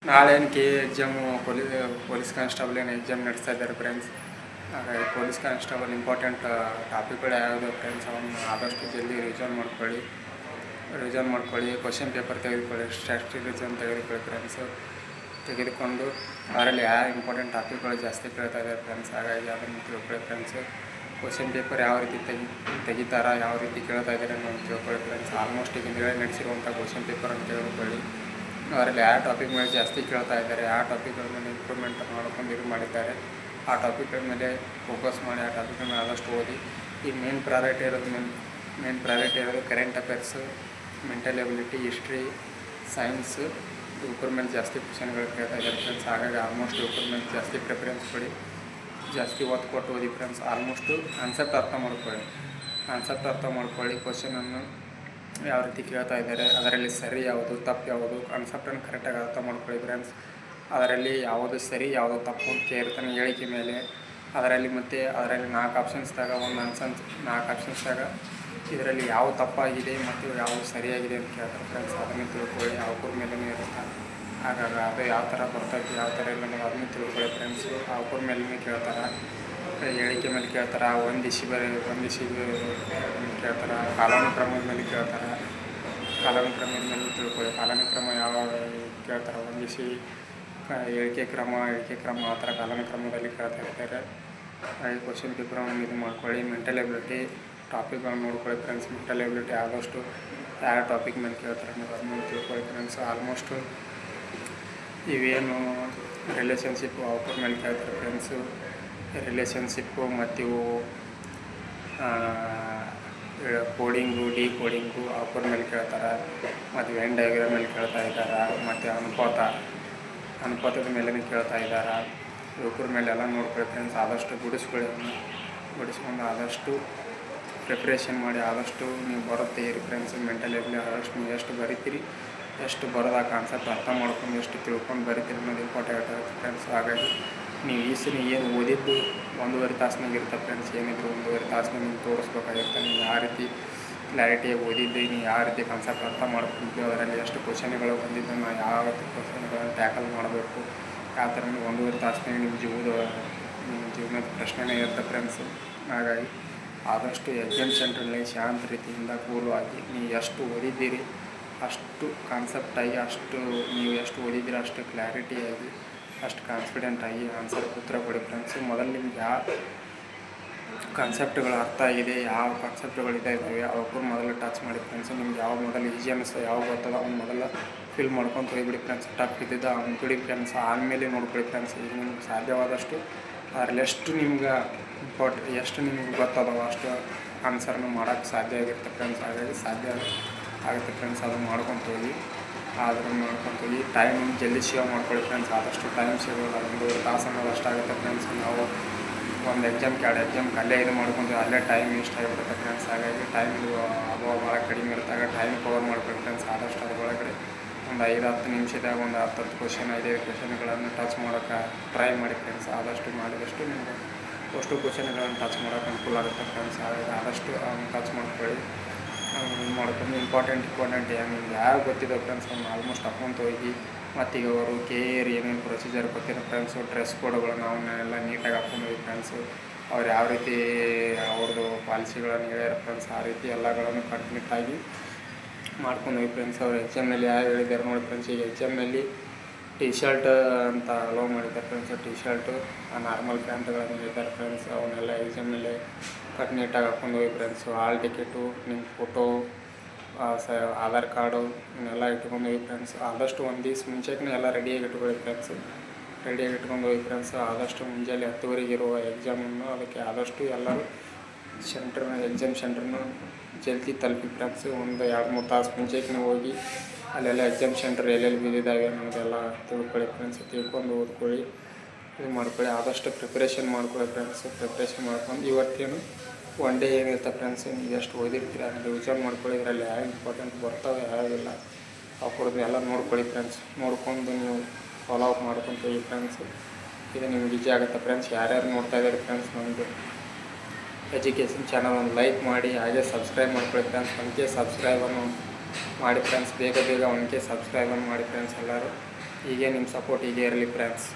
ನಾಳೆ ಏನು K A exam police constable ಏನು ಎಕ್ಸಾಮ್ ನಡೆಸ್ತಾ ಇದ್ದಾರೆ ಫ್ರೆಂಡ್ಸ್. ಹಾಗಾಗಿ ಪೊಲೀಸ್ ಕಾನ್ಸ್ಟೇಬಲ್ ಇಂಪಾರ್ಟೆಂಟ್ ಟಾಪಿಕ್ಗಳು ಯಾವುದು ಫ್ರೆಂಡ್ಸ್ ಅವನ್ನ ಆದಷ್ಟು ಜಲ್ದಿ ರಿವಿಷನ್ ಮಾಡ್ಕೊಳ್ಳಿ. ಕ್ವಶನ್ ಪೇಪರ್ ತೆಗೆದುಕೊಳ್ಳಿ, ಸ್ಟ್ಯಾಟಿಸ್ಟಿಕ್ಸ್ ತೆಗೆದುಕೊಳ್ಳಿ ಫ್ರೆಂಡ್ಸು. ತೆಗೆದುಕೊಂಡು ಅದರಲ್ಲಿ ಯಾವ ಇಂಪಾರ್ಟೆಂಟ್ ಟಾಪಿಕ್ಗಳು ಜಾಸ್ತಿ ಕೇಳ್ತಾ ಇದ್ದಾರೆ ಫ್ರೆಂಡ್ಸ್. ಹಾಗಾಗಿ ಅದನ್ನು ತಿಳ್ಕೊಳ್ಳಿ ಫ್ರೆಂಡ್ಸು. ಕ್ವಶನ್ ಪೇಪರ್ ಯಾವ ರೀತಿ ತೆಗಿತಾರ, ಯಾವ ರೀತಿ ಕೇಳ್ತಾ ಇದ್ದಾರೆ ಅನ್ನೋದು ತಿಳ್ಕೊಳ್ಳಿ ಫ್ರೆಂಡ್ಸ್. ಆಲ್ಮೋಸ್ಟ್ ಈಗ ಹಿಂದುಗಡೆ ನಡೆಸಿರುವಂಥ ಕ್ವಶನ್ ಪೇಪರನ್ನು ತೆಗೆದುಕೊಳ್ಳಿ. ಅದರಲ್ಲಿ ಯಾವ ಟಾಪಿಕ್ ಮೇಲೆ ಜಾಸ್ತಿ ಕೇಳ್ತಾ ಇದ್ದಾರೆ, ಆ ಟಾಪಿಕ್ಗಳ ಮೇಲೆ ಇಂಪ್ರೂವ್ಮೆಂಟ್ ಮಾಡ್ಕೊಂಡು ಇದು ಮಾಡಿದ್ದಾರೆ, ಆ ಟಾಪಿಕ್ಗಳ ಮೇಲೆ ಫೋಕಸ್ ಮಾಡಿ ಆ ಟಾಪಿಕ್ಗಳ ಮೇಲೆ ಆದಷ್ಟು ಓದಿ. ಈ ಮೇನ್ ಪ್ರಯಾರಿಟಿ ಇರೋದು current affairs, mental ability, history, science, ಇವ್ರ ಮೇಲೆ ಜಾಸ್ತಿ ಕ್ವಶನ್ಗಳು ಕೇಳ್ತಾ ಇದ್ದಾರೆ ಫ್ರೆಂಡ್ಸ್. ಹಾಗಾಗಿ ಆಲ್ಮೋಸ್ಟ್ ಇವ್ರ ಮೇಲೆ ಜಾಸ್ತಿ ಪ್ರಿಫರೆನ್ಸ್ ಕೊಡಿ, ಜಾಸ್ತಿ ಒತ್ತು ಕೊಟ್ಟು ಓದಿ ಫ್ರೆಂಡ್ಸ್. ಆಲ್ಮೋಸ್ಟು ಕಾನ್ಸೆಪ್ಟ್ ಅರ್ಥ ಮಾಡ್ಕೊಳ್ಳಿ. ಕ್ವಶನನ್ನು ಯಾವ ರೀತಿ ಕೇಳ್ತಾ ಇದ್ದಾರೆ, ಅದರಲ್ಲಿ ಸರಿ ಯಾವುದು, ತಪ್ಪು ಯಾವುದು, ಕಾನ್ಸೆಪ್ಟನ್ನು ಕರೆಕ್ಟಾಗಿ ಅರ್ಥ ಮಾಡ್ಕೊಳ್ಳಿ ಫ್ರೆಂಡ್ಸ್. ಅದರಲ್ಲಿ ಯಾವುದು ಸರಿ ಯಾವುದು ತಪ್ಪು ಅಂತ ಕೇಳ್ತಾನೆ ಹೇಳಿಕೆ ಮೇಲೆ. ಅದರಲ್ಲಿ 4 ಆಪ್ಷನ್ಸ್ದಾಗ 4 ಆಪ್ಷನ್ಸ್ದಾಗ ಇದರಲ್ಲಿ ಯಾವ ತಪ್ಪಾಗಿದೆ ಮತ್ತು ಯಾವುದು ಸರಿಯಾಗಿದೆ ಅಂತ ಕೇಳ್ತಾರೆ ಫ್ರೆಂಡ್ಸ್. ಅದನ್ನು ತಿಳ್ಕೊಳ್ಳಿ. ಅವ್ರ ಮೇಲೇ ಇರುತ್ತೆ. ಹಾಗಾಗಿ ಅದು ಯಾವ ಥರ ಬರ್ತೈತಿ, ಯಾವ ಥರ ಇಲ್ಲ ಅನ್ನೋದು ಅದನ್ನು ತಿಳ್ಕೊಳ್ಳಿ ಫ್ರೆಂಡ್ಸು. ಅವ್ರ ಮೇಲೇ ಕೇಳ್ತಾರೆ, ಹೇಳಿಕೆ ಮೇಲೆ ಕೇಳ್ತಾರೆ, ಒಂದು ಇಶ್ಯೂ ಕೇಳ್ತಾರೆ, ಕಾಲಾನುಕ್ರಮದ ಮೇಲೆ ಕೇಳ್ತಾರೆ. ಕಾಲಾನುಕ್ರಮದ ಮೇಲೆ ತಿಳ್ಕೊಳ್ಳಿ. ಕಾಲಾನುಕ್ರಮ ಯಾವ ಕೇಳ್ತಾರೆ, ಒಂದು ಇಶ್ಯೂ ಹೇಳಿಕೆ ಕ್ರಮ ಆ ಥರ ಕಾಲಾನುಕ್ರಮದಲ್ಲಿ ಕೇಳ್ತಾ ಇರ್ತಾರೆ. ಹಾಗೆ ಕ್ವಶನ್ ಪೇಪರನ್ನು ಇದು ಮಾಡ್ಕೊಳ್ಳಿ. ಮೆಂಟಲ್ ಎಬಿಲಿಟಿ ಟಾಪಿಕ್ಗಳನ್ನು ನೋಡ್ಕೊಳ್ಳಿ ಫ್ರೆಂಡ್ಸ್. ಮೆಂಟಲ್ ಎಬಿಲಿಟಿ ಆದಷ್ಟು ಯಾವ ಟಾಪಿಕ್ ಮೇಲೆ ಕೇಳ್ತಾರೆ ಅನ್ನೋದು ಅದನ್ನು ತಿಳ್ಕೊಳ್ಳಿ ಫ್ರೆಂಡ್ಸ್. ಆಲ್ಮೋಸ್ಟು ಇವೇನು ರಿಲೇಷನ್ಶಿಪ್ಪು ಅವ್ರ ಮೇಲೆ ಕೇಳ್ತಾರೆ ಫ್ರೆಂಡ್ಸು. ರಿಲೇಷನ್ಶಿಪ್ಪು ಮತ್ತು ಇವು ಕೋಡಿಂಗು, ಡಿಕೋಡಿಂಗು ಅವ್ರ ಮೇಲೆ ಕೇಳ್ತಾರೆ. ಮತ್ತು ವೆನ್ ಡಯಾಗ್ರಾಮ್ ಮೇಲೆ ಕೇಳ್ತಾ ಇದ್ದಾರೆ. ಮತ್ತು ಅನುಪಾತದ ಮೇಲೇ ಕೇಳ್ತಾ ಇದ್ದಾರೆ. ಇವ್ರ ಮೇಲೆಲ್ಲ ನೋಡ್ಕೊಳ್ಳಿ ಫ್ರೆಂಡ್ಸ್. ಆದಷ್ಟು ಬಿಡಿಸ್ಕೊಂಡು ಆದಷ್ಟು ಪ್ರಿಪ್ರೇಷನ್ ಮಾಡಿ. ಆದಷ್ಟು ನೀವು ಬರುತ್ತೆ ಇರಿ ಫ್ರೆಂಡ್ಸ್. ಮೆಂಟಲ್ ಎಬಿಲಿಟಿ ಆದಷ್ಟು ನೀವು ಎಷ್ಟು ಬರಿತೀರಿ, ಎಷ್ಟು ಬರೋದು ಆ ಕಾನ್ಸೆಪ್ಟ್ ಅರ್ಥ ಮಾಡ್ಕೊಂಡು ಎಷ್ಟು ತಿಳ್ಕೊಂಡು ಬರಿತೀರಿ ಅನ್ನೋದು ಇಂಪಾರ್ಟೆಂಟ್ ಆಗುತ್ತೆ ಫ್ರೆಂಡ್ಸ್. ಹಾಗಾಗಿ ನೀವು ಏನು ಓದಿದ್ದು 1.5 ತಾಸಿನಾಗ ಇರುತ್ತೆ ಫ್ರೆಂಡ್ಸ್. ಏನಿದ್ರು 1.5 ತಾಸಿನಾಗ ನೀವು ತೋರಿಸ್ಬೇಕಾಗಿರುತ್ತೆ. ನೀವು ಯಾವ ರೀತಿ ಕ್ಲಾರಿಟಿಯಾಗಿ ಓದಿದ್ದು, ನೀವು ಯಾವ ರೀತಿ ಕಾನ್ಸೆಪ್ಟ್ ಅರ್ಥ ಮಾಡ್ಕೊಂಡು ಅದರಲ್ಲಿ ಎಷ್ಟು ಕ್ವಶನ್ಗಳು ಬಂದಿದ್ದನ್ನು ಯಾವ ರೀತಿ ಕ್ವಶನ್ಗಳನ್ನು ಟ್ಯಾಕಲ್ ಮಾಡಬೇಕು, ಯಾವ ಥರ 1.5 ತಾಸಿನಾಗ ನಿಮ್ಮ ಜೀವನದ ಪ್ರಶ್ನೆನೇ ಇರುತ್ತೆ ಫ್ರೆಂಡ್ಸು. ಹಾಗಾಗಿ ಆದಷ್ಟು ಎಕ್ಸಾಮ್ ಸೆಂಟ್ರಲ್ಲಿ ಶಾಂತ ರೀತಿಯಿಂದ ಕೂಲವಾಗಿ ನೀವು ಎಷ್ಟು ಓದಿದ್ದೀರಿ ಅಷ್ಟು ಕಾನ್ಸೆಪ್ಟಾಗಿ, ನೀವು ಎಷ್ಟು ಓದಿದ್ದೀರಿ ಅಷ್ಟು ಕ್ಲಾರಿಟಿಯಾಗಿ, ಅಷ್ಟು ಕಾನ್ಫಿಡೆಂಟಾಗಿ ಆನ್ಸರ್ ಉತ್ತರ ಕೊಡಿ ಫ್ರೆಂಡ್ಸು. ಮೊದಲು ನಿಮ್ಗೆ ಯಾವ ಕಾನ್ಸೆಪ್ಟ್ಗಳು ಅರ್ಥ ಆಗಿದೆ, ಯಾವ ಕಾನ್ಸೆಪ್ಟ್ಗಳು ಇದ್ದಾವೆ ಅವಕ್ಕೂ ಮೊದಲು ಟಚ್ ಮಾಡಿ ಫ್ರೆಂಡ್ಸು. ನಿಮ್ಗೆ ಯಾವ ಮೊದಲು ಈಜಿ ಅನ್ನಿಸ್ತೋ, ಯಾವ ಗೊತ್ತದ ಅವ್ನು ಮೊದಲು ಫಿಲ್ ಮಾಡ್ಕೊಂಡು ಹೋಗಿಬಿಡಿ ಫ್ರೆಂಡ್ಸ್. ಟಫ್ ಇದ್ದಿದ್ದು ಅವ್ನು ಬಿಡಿ ಫ್ರೆಂಡ್ಸ್. ಆದಮೇಲೆ ನೋಡ್ಕೊಳ್ಳಿ ಫ್ರೆಂಡ್ಸ್. ಈಗ ನಿಮ್ಗೆ ಸಾಧ್ಯವಾದಷ್ಟು ಅದರಲ್ಲಿ ಎಷ್ಟು ನಿಮ್ಗೆ ಗೊತ್ತದವ ಅಷ್ಟು ಆನ್ಸರ್ನು ಮಾಡೋಕ್ಕೆ ಸಾಧ್ಯ ಆಗಿರುತ್ತೆ ಫ್ರೆಂಡ್ಸ್. ಹಾಗಾಗಿ ಸಾಧ್ಯ ಆಗುತ್ತೆ ಫ್ರೆಂಡ್ಸ್. ಅದನ್ನು ಮಾಡ್ಕೊತ ಹೋಗಿ ಟೈಮ್ ಜಲ್ದಿ ಸೇವ್ ಮಾಡ್ಕೊಳ್ಳಿ ಫ್ರೆಂಡ್ಸ್. ಆದಷ್ಟು ಟೈಮ್ ಸೇವ್ 1.5 ತಾಸು ಅನ್ನೋದು ಅಷ್ಟಾಗುತ್ತೆ ಫ್ರೆಂಡ್ಸ್. ನಾವು ಒಂದು ಎಕ್ಸಾಮ್ 2 ಎಕ್ಸಾಮ್ಗೆ ಅಲ್ಲೇ ಇದು ಮಾಡ್ಕೊಂತೀವಿ, ಅಲ್ಲೇ ಟೈಮ್ ವೇಸ್ಟ್ ಆಗಿಬಿಡುತ್ತೆ ಫ್ರೆಂಡ್ಸ್. ಹಾಗಾಗಿ ಟೈಮ್ದು ಅಭಾವ ಭಾಳ ಕಡಿಮೆ ಇರುತ್ತೆ. ಟೈಮ್ ಕವರ್ ಮಾಡ್ಕೊಳ್ಳಿ ಫ್ರೆಂಡ್ಸ್. ಆದಷ್ಟು ಅದರೊಳಗಡೆ ಒಂದು 5-10 ನಿಮಿಷದಾಗ ಒಂದು 10 ಕ್ವಶನ್ 5 ಕ್ವಶನ್ಗಳನ್ನು ಟಚ್ ಮಾಡೋಕ್ಕೆ ಟ್ರೈ ಮಾಡಿ ಫ್ರೆಂಡ್ಸ್. ಆದಷ್ಟು ಮಾಡಿದಷ್ಟು ನಿಮಗೆ ಅಷ್ಟು ಕ್ವಶನ್ಗಳನ್ನು ಟಚ್ ಮಾಡೋಕ್ಕೆ ಅನುಕೂಲ ಆಗುತ್ತೆ ಫ್ರೆಂಡ್ಸ್. ಹಾಗಾಗಿ ಆದಷ್ಟು ಟಚ್ ಮಾಡ್ಕೊಂಡು ಇಂಪಾರ್ಟೆಂಟ್ ನಿಮ್ಗೆ ಯಾರು ಗೊತ್ತಿದೆ ಫ್ರೆಂಡ್ಸ್ ಅವ್ನು ಆಲ್ಮೋಸ್ಟ್ ಅಕೌಂಟ್ ಹೋಗಿ. ಮತ್ತೀಗ ಅವರು KAR ಏನೇನು ಪ್ರೊಸೀಜರ್ ಗೊತ್ತಿರೋ ಫ್ರೆಂಡ್ಸು, ಡ್ರೆಸ್ ಕೋಡ್ಗಳನ್ನು ಅವನ್ನೆಲ್ಲ ನೀಟಾಗಿ ಹಾಕ್ಕೊಂಡು ಹೋಗಿ ಫ್ರೆಂಡ್ಸು. ಅವ್ರು ಯಾವ ರೀತಿ ಅವ್ರದ್ದು ಪಾಲಿಸಿಗಳನ್ನು ಹೇಳ್ಯಾರ ಫ್ರೆಂಡ್ಸ್, ಆ ರೀತಿ ಎಲ್ಲಗಳನ್ನು ಕಟ್ಟುನಿಟ್ಟಾಗಿ ಮಾಡ್ಕೊಂಡು ಹೋಗಿ ಫ್ರೆಂಡ್ಸ್. ಅವ್ರು ಎಕ್ಸಾಮ್ನಲ್ಲಿ ಯಾವ ಹೇಳಿದ್ದಾರೆ ನೋಡಿ ಫ್ರೆಂಡ್ಸ್. ಈಗ ಎಕ್ಸಾಮ್ನಲ್ಲಿ ಟಿ ಶರ್ಟ್ ಅಂತ ಅಲೋ ಮಾಡಿದ್ದಾರೆ ಫ್ರೆಂಡ್ಸ್. ಟಿ ಶರ್ಟು ನಾರ್ಮಲ್ ಪ್ಯಾಂಟ್ಗಳನ್ನು ಹೇಳಿದ್ದಾರೆ ಫ್ರೆಂಡ್ಸ್. ಅವನ್ನೆಲ್ಲ ಎಕ್ಸಾಮ್ನಲ್ಲಿ ಕಟ್ಟುನಿಟ್ಟಾಗಿ ಹಾಕ್ಕೊಂಡು ಹೋಗಿ ಫ್ರೆಂಡ್ಸು. ಹಾಲ್ ಟಿಕೆಟು, ನಿಮ್ಮ ಫೋಟೋ, ಆಧಾರ್ ಕಾರ್ಡು ಇವನ್ನೆಲ್ಲ ಇಟ್ಕೊಂಡು ಹೋಗಿ ಫ್ರೆಂಡ್ಸ್. ಆದಷ್ಟು ಒಂದು ದಿವ್ಸ ಮುಂಚೆನೇ ಎಲ್ಲ ರೆಡಿಯಾಗಿ ಇಟ್ಕೊಳ್ಳಿ ಫ್ರೆಂಡ್ಸು. ರೆಡಿಯಾಗಿ ಇಟ್ಕೊಂಡು ಹೋಗಿ ಫ್ರೆಂಡ್ಸ್. ಆದಷ್ಟು ಮುಂಜಾನೆ 10 ಇರುವ ಎಕ್ಸಾಮನ್ನು ಅದಕ್ಕೆ ಆದಷ್ಟು ಎಲ್ಲರೂ ಎಕ್ಸಾಮ್ ಸೆಂಟ್ರನ್ನು ಜಲ್ದಿ ತಲುಪಿ ಫ್ರೆಂಡ್ಸು. ಒಂದು 2-3 ತಾಸು ಮುಂಚೆನೇ ಹೋಗಿ ಅಲ್ಲೆಲ್ಲ ಎಕ್ಸಾಮ್ ಸೆಂಟ್ರ್ ಎಲ್ಲೆಲ್ಲಿ ಬಿದ್ದಿದ್ದಾವೆ ಅನ್ನೋದೆಲ್ಲ ತಿಳ್ಕೊಳ್ಳಿ ಫ್ರೆಂಡ್ಸ್. ತಿಳ್ಕೊಂಡು ಓದ್ಕೊಳ್ಳಿ, ಇದು ಮಾಡ್ಕೊಳ್ಳಿ. ಆದಷ್ಟು ಪ್ರಿಪ್ರೇಷನ್ ಮಾಡ್ಕೊಳ್ಳಿ ಫ್ರೆಂಡ್ಸು. ಪ್ರಿಪ್ರೇಷನ್ ಮಾಡ್ಕೊಂಡು ಇವತ್ತೇನು ಒನ್ ಡೇ ಏನಿರುತ್ತೆ ಫ್ರೆಂಡ್ಸು, ನೀವು ಎಷ್ಟು ಓದಿರ್ತೀರ ಅದನ್ನು ರಿವಿಷನ್ ಮಾಡ್ಕೊಳ್ಳಿ. ಇದರಲ್ಲಿ ಯಾವ ಇಂಪಾರ್ಟೆಂಟ್ ಬರ್ತಾವೆ ಯಾವಿಲ್ಲ ಅವ್ರದ್ದು ಎಲ್ಲ ನೋಡ್ಕೊಳ್ಳಿ ಫ್ರೆಂಡ್ಸ್. ನೋಡ್ಕೊಂಡು ನೀವು ಫಾಲೋ ಅಪ್ ಮಾಡ್ಕೊಂಡು ಹೋಗಿ ಫ್ರೆಂಡ್ಸು. ಇದು ನಿಮ್ಗೆ ಈಜಿ ಆಗುತ್ತೆ ಫ್ರೆಂಡ್ಸ್. ಯಾರ್ಯಾರು ನೋಡ್ತಾ ಇದ್ದಾರೆ ಫ್ರೆಂಡ್ಸ್ ನಮ್ಮದು ಎಜುಕೇಷನ್ ಚಾನಲ್ ಒಂದು ಲೈಕ್ ಮಾಡಿ, ಹಾಗೆ ಸಬ್ಸ್ಕ್ರೈಬ್ ಮಾಡ್ಕೊಳ್ಳಿ ಫ್ರೆಂಡ್ಸ್. 1K ಸಬ್ಸ್ಕ್ರೈಬನ್ನು ಮಾಡಿ ಫ್ರೆಂಡ್ಸ್. ಬೇಗ 1K ಸಬ್ಸ್ಕ್ರೈಬನ್ನು ಮಾಡಿ ಫ್ರೆಂಡ್ಸ್ ಎಲ್ಲರೂ. ಹೀಗೆ ನಿಮ್ಮ ಸಪೋರ್ಟ್ ಹೀಗೆ ಇರಲಿ ಫ್ರೆಂಡ್ಸ್.